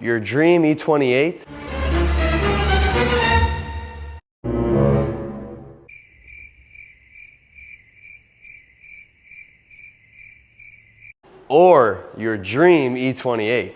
your dream E28, or your dream E28.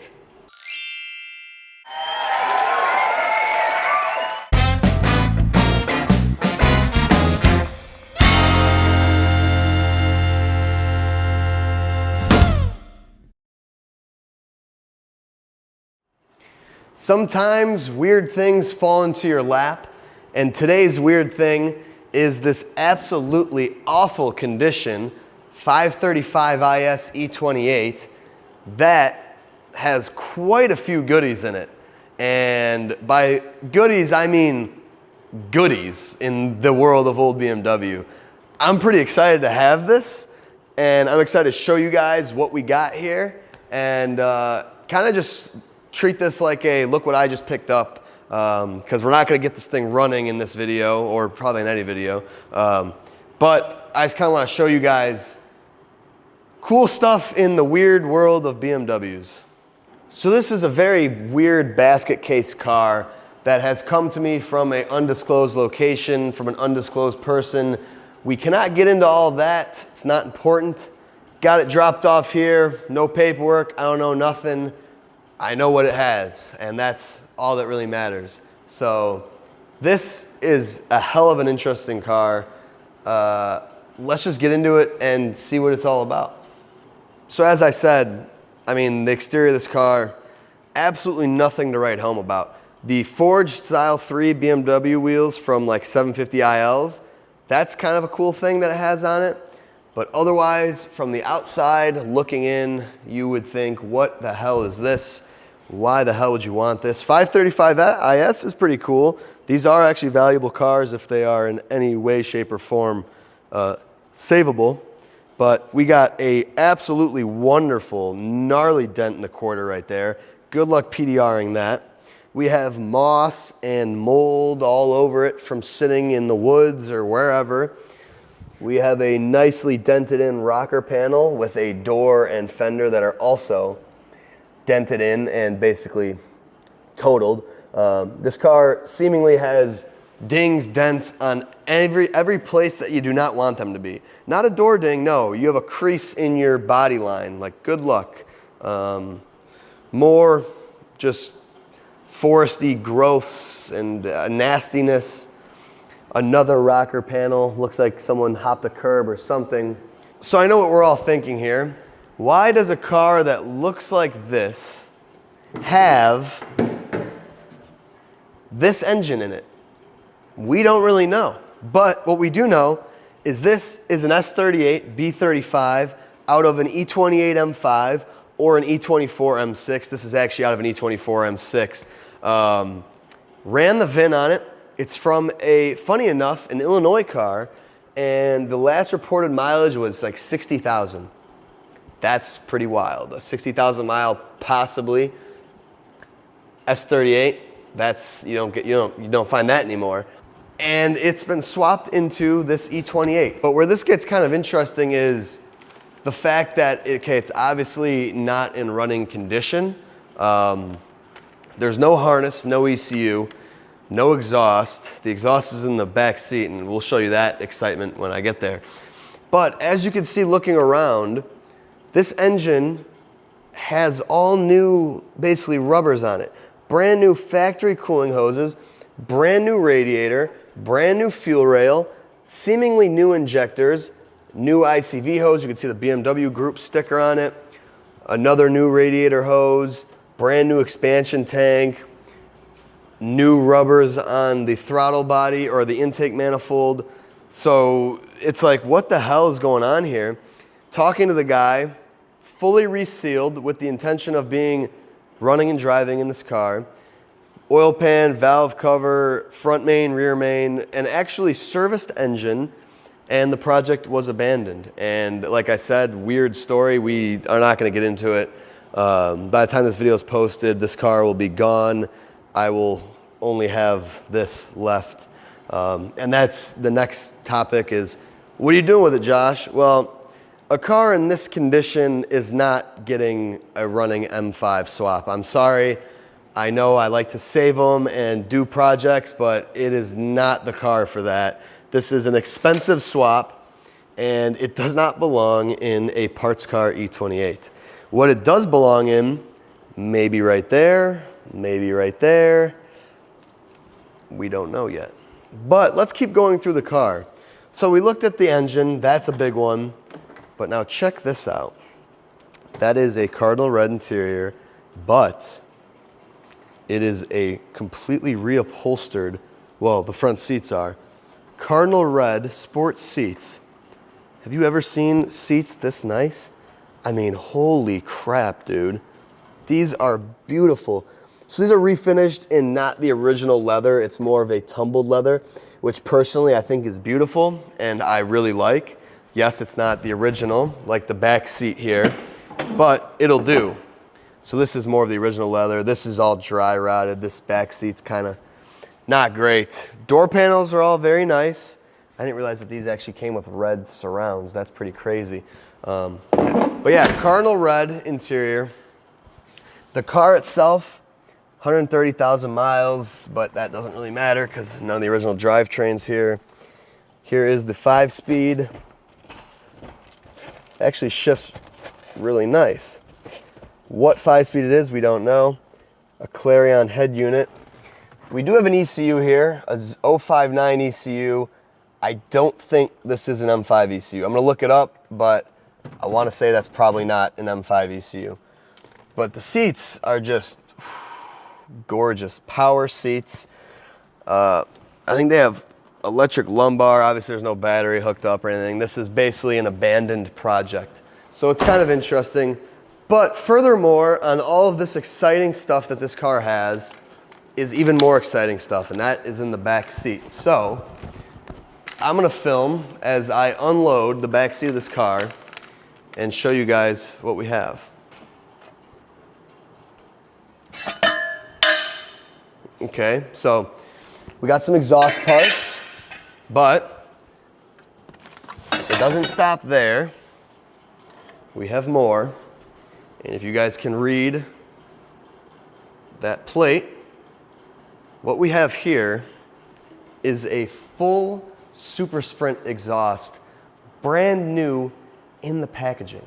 Sometimes weird things fall into your lap, and today's weird thing is this absolutely awful condition 535is E28 that has quite a few goodies in it. And by goodies, I mean goodies in the world of old BMW. I'm pretty excited to have this, and I'm excited to show you guys what we got here and kind of just treat this like a look what I just picked up, because we're not going to get this thing running in this video or probably in any video. But I just kind of want to show you guys cool stuff in the weird world of BMWs. So this is a very weird basket case car that has come to me from an undisclosed location, from an undisclosed person. We cannot get into all that. It's not important. Got it dropped off here. No paperwork. I don't know nothing. I know what it has, and that's all that really matters. So this is a hell of an interesting car. Let's just get into it and see what it's all about. So as I said, I mean, the exterior of this car, absolutely nothing to write home about. The forged style 3 BMW wheels from like 750 ILs, that's kind of a cool thing that it has on it. But otherwise, from the outside looking in, you would think, what the hell is this? Why the hell would you want this? 535is is pretty cool. These are actually valuable cars if they are in any way, shape, or form savable. But we got a absolutely wonderful, gnarly dent in the quarter right there. Good luck PDRing that. We have moss and mold all over it from sitting in the woods or wherever. We have a nicely dented in rocker panel with a door and fender that are also dented in and basically totaled. This car seemingly has dings, dents on every place that you do not want them to be. Not a door ding, no. You have a crease in your body line. Like, good luck. More just foresty growths and nastiness. Another rocker panel. Looks like someone hopped a curb or something. So I know what we're all thinking here. Why does a car that looks like this have this engine in it? We don't really know. But what we do know is this is an S38 B35 out of an E28 M5 or an E24 M6. This is actually out of an E24 M6. Ran the VIN on it. It's from funny enough, an Illinois car, and the last reported mileage was like 60,000. That's pretty wild. A 60,000 mile possibly S38. That's you don't find that anymore. And it's been swapped into this E28. But where this gets kind of interesting is the fact that it's obviously not in running condition. There's no harness, no ECU. No exhaust. The exhaust is in the back seat, and we'll show you that excitement when I get there. But as you can see looking around, this engine has all new, basically, rubbers on it. Brand new factory cooling hoses, brand new radiator, brand new fuel rail, seemingly new injectors, new ICV hose. You can see the BMW Group sticker on it. Another new radiator hose, brand new expansion tank, new rubbers on the throttle body or the intake manifold. So it's like, what the hell is going on here? Talking to the guy, fully resealed with the intention of being running and driving in this car. Oil pan, valve cover, front main, rear main, and actually serviced engine, and the project was abandoned. And like I said, weird story. We are not going to get into it. By the time this video is posted, this car will be gone. I will only have this left. And that's the next topic is, what are you doing with it, Josh? Well, a car in this condition is not getting a running M5 swap. I'm sorry. I know I like to save them and do projects, but it is not the car for that. This is an expensive swap, and it does not belong in a parts car E28. What it does belong in, maybe right there, maybe right there. We don't know yet. But let's keep going through the car. So we looked at the engine, that's a big one. But now check this out. That is a cardinal red interior, but it is a completely reupholstered, well, the front seats are, cardinal red sport seats. Have you ever seen seats this nice? I mean, holy crap, dude. These are beautiful. So these are refinished in not the original leather. It's more of a tumbled leather, which personally I think is beautiful and I really like. Yes, it's not the original, like the back seat here, but it'll do. So this is more of the original leather. This is all dry rotted. This back seat's kind of not great. Door panels are all very nice. I didn't realize that these actually came with red surrounds. That's pretty crazy. But yeah, cardinal red interior. The car itself, 130,000 miles, but that doesn't really matter because none of the original drivetrain's here. Here is the 5-speed. Actually shifts really nice. What 5-speed it is, we don't know. A Clarion head unit. We do have an ECU here, a 059 ECU. I don't think this is an M5 ECU. I'm gonna look it up, but I wanna say that's probably not an M5 ECU. But the seats are just gorgeous. Power seats. I think they have electric lumbar. Obviously there's no battery hooked up or anything. This is basically an abandoned project. So it's kind of interesting. But furthermore, on all of this exciting stuff that this car has is even more exciting stuff, and that is in the back seat. So I'm gonna film as I unload the back seat of this car and show you guys what we have. Okay, so we got some exhaust parts, but it doesn't stop there. We have more. And if you guys can read that plate, what we have here is a full Super Sprint exhaust, brand new in the packaging.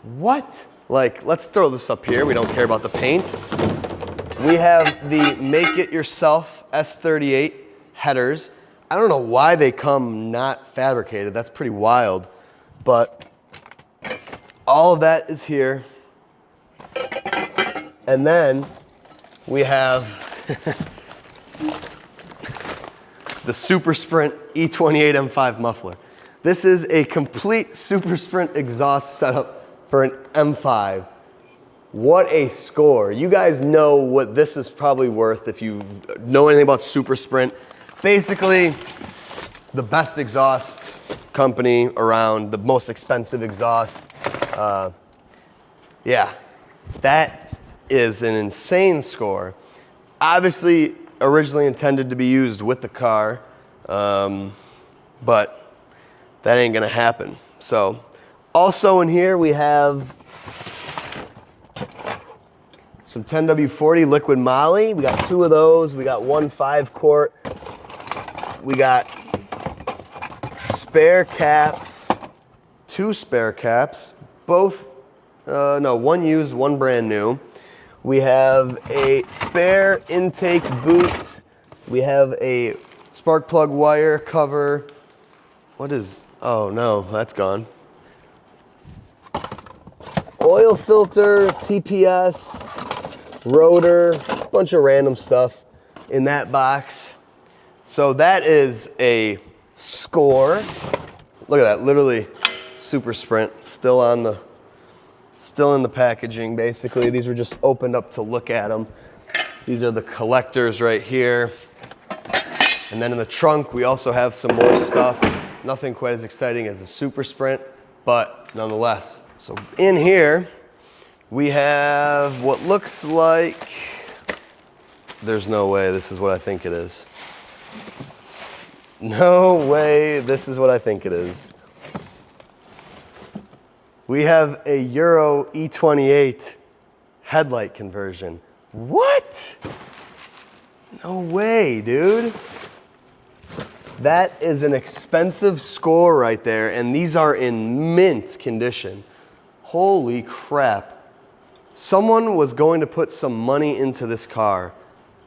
What? Like, let's throw this up here. We don't care about the paint. We have the Make It Yourself S38 headers. I don't know why they come not fabricated. That's pretty wild. But all of that is here. And then we have the Super Sprint E28 M5 muffler. This is a complete Super Sprint exhaust setup for an M5. What a score. You guys know what this is probably worth if you know anything about Super Sprint. Basically, the best exhaust company around, the most expensive exhaust. Yeah, that is an insane score. Obviously, originally intended to be used with the car, but that ain't gonna happen. So, also in here we have some 10W40 liquid moly. We got 2 of those. We got 1 5-quart. We got spare caps, 2 spare caps, both, no, 1 used, 1 brand new. We have a spare intake boot. We have a spark plug wire cover. What is, oh no, that's gone. Oil filter, TPS, rotor, a bunch of random stuff in that box. So that is a score. Look at that, literally Super Sprint, still in the packaging basically. These were just opened up to look at them. These are the collectors right here. And then in the trunk, we also have some more stuff. Nothing quite as exciting as the Super Sprint, but nonetheless. So in here, we have what looks like, there's no way this is what I think it is. No way this is what I think it is. We have a Euro E28 headlight conversion. What? No way, dude. That is an expensive score right there, and these are in mint condition. Holy crap. Someone was going to put some money into this car.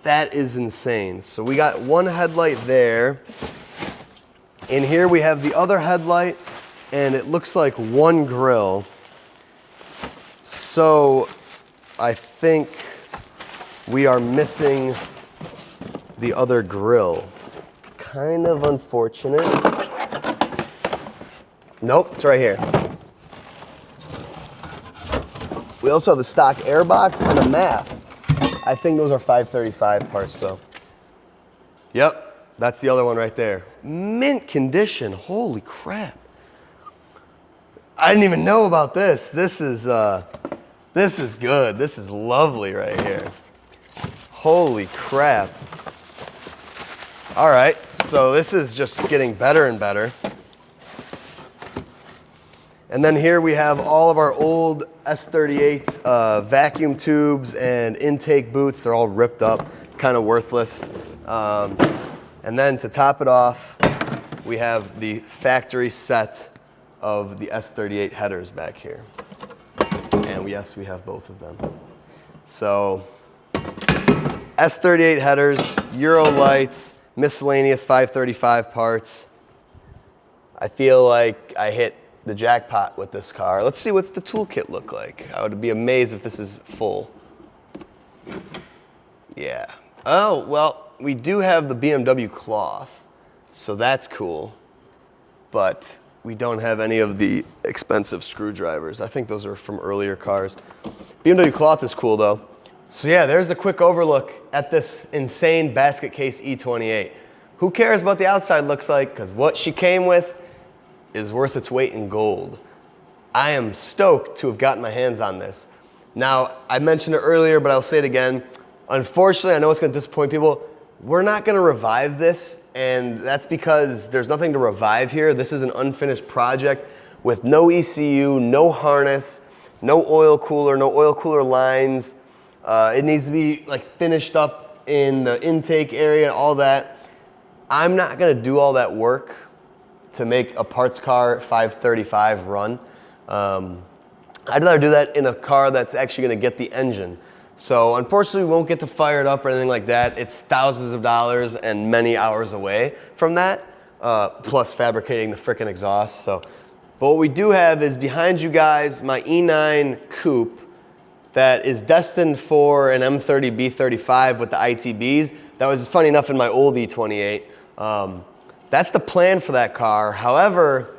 That is insane. So we got one headlight there. In here we have the other headlight, and it looks like one grill. So I think we are missing the other grill. Kind of unfortunate. Nope, it's right here. We also have a stock air box and a map. I think those are 535 parts though. Yep, that's the other one right there. Mint condition, holy crap. I didn't even know about this. This is good. This is lovely right here. Holy crap. All right, so this is just getting better and better. And then here we have all of our old S38 vacuum tubes and intake boots. They're all ripped up, kind of worthless. And then to top it off, we have the factory set of the S38 headers back here. And yes, we have both of them. So S38 headers, Euro lights, miscellaneous 535 parts. I feel like I hit the jackpot with this car. Let's see what's the toolkit look like. I would be amazed if this is full. Yeah. Oh, well, we do have the BMW cloth, so that's cool. But we don't have any of the expensive screwdrivers. I think those are from earlier cars. BMW cloth is cool though. So yeah, there's a quick overlook at this insane basket case E28. Who cares what the outside looks like? Because what she came with is worth its weight in gold. I am stoked to have gotten my hands on this. Now, I mentioned it earlier, but I'll say it again. Unfortunately, I know it's gonna disappoint people. We're not gonna revive this, and that's because there's nothing to revive here. This is an unfinished project with no ECU, no harness, no oil cooler lines. It needs to be like finished up in the intake area, all that. I'm not gonna do all that work to make a parts car 535 run. I'd rather do that in a car that's actually gonna get the engine. So unfortunately, we won't get to fire it up or anything like that. It's thousands of dollars and many hours away from that, plus fabricating the frickin' exhaust. So, but what we do have is behind you guys, my E9 coupe that is destined for an M30 B35 with the ITBs. That was funny enough in my old E28. That's the plan for that car. However,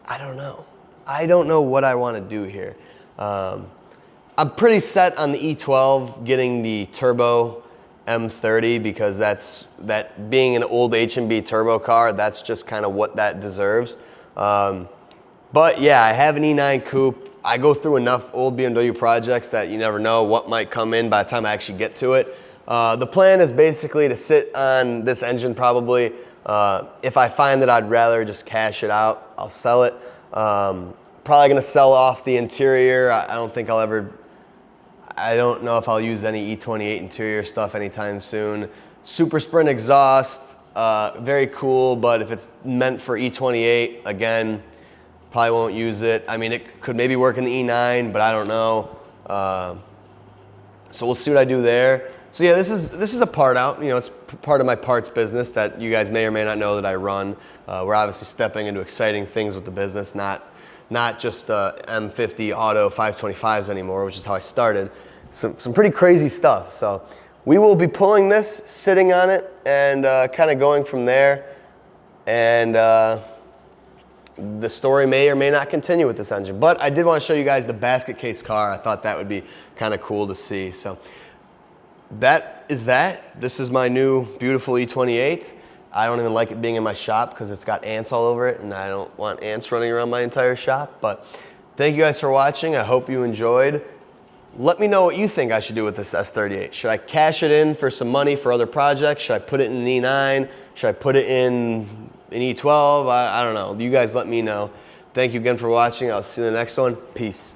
I don't know. I don't know what I want to do here. I'm pretty set on the E12 getting the turbo M30 because that being an old H&B turbo car, that's just kind of what that deserves. But yeah, I have an E9 coupe. I go through enough old BMW projects that you never know what might come in by the time I actually get to it. The plan is basically to sit on this engine probably. If I find that I'd rather just cash it out, I'll sell it. Probably gonna sell off the interior. I don't know if I'll use any E28 interior stuff anytime soon. Super Sprint exhaust, very cool, but if it's meant for E28, again, probably won't use it. I mean, it could maybe work in the E9, but I don't know. So we'll see what I do there. So yeah, this is a part out. You know, it's part of my parts business that you guys may or may not know that I run. We're obviously stepping into exciting things with the business, not just M50 auto 525s anymore, which is how I started. Some pretty crazy stuff. So we will be pulling this, sitting on it, and kind of going from there. And the story may or may not continue with this engine. But I did want to show you guys the basket case car. I thought that would be kind of cool to see. So that is that. This is my new beautiful E28. I don't even like it being in my shop because it's got ants all over it, and I don't want ants running around my entire shop. But thank you guys for watching. I hope you enjoyed. Let me know what you think I should do with this S38. Should I cash it in for some money for other projects? Should I put it in an E9? Should I put it in an E12? I don't know. You guys let me know. Thank you again for watching. I'll see you in the next one. Peace.